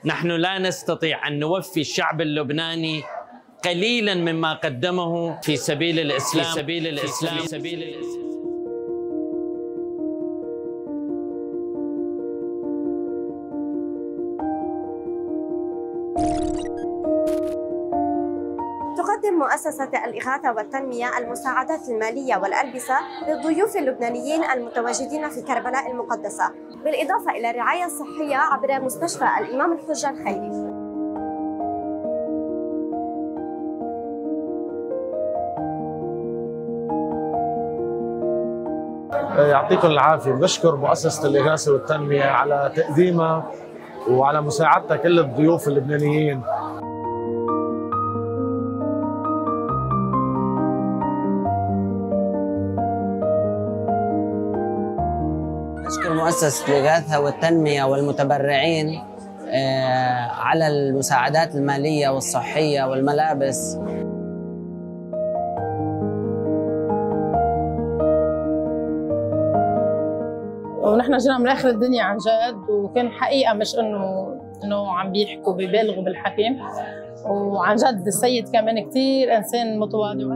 نحن لا نستطيع أن نوفي الشعب اللبناني قليلا مما قدمه في سبيل الإسلام. تقدم مؤسسة الإغاثة والتنمية المساعدات المالية والألبسة للضيوف اللبنانيين المتواجدين في كربلاء المقدسة، بالإضافة إلى الرعاية الصحية عبر مستشفى الإمام الحجة الخيري. يعطيكم العافية. بشكر مؤسسة الإغاثة والتنمية على تقديمها وعلى مساعدتها كل الضيوف اللبنانيين. نشكر مؤسسة الإغاثة والتنمية والمتبرعين على المساعدات المالية والصحية والملابس. ونحن جينا من آخر الدنيا عن جد، وكان حقيقة مش إنه عم بيحكوا بيبالغوا بالحكي، وعن جد السيد كمان كثير إنسان متواضع.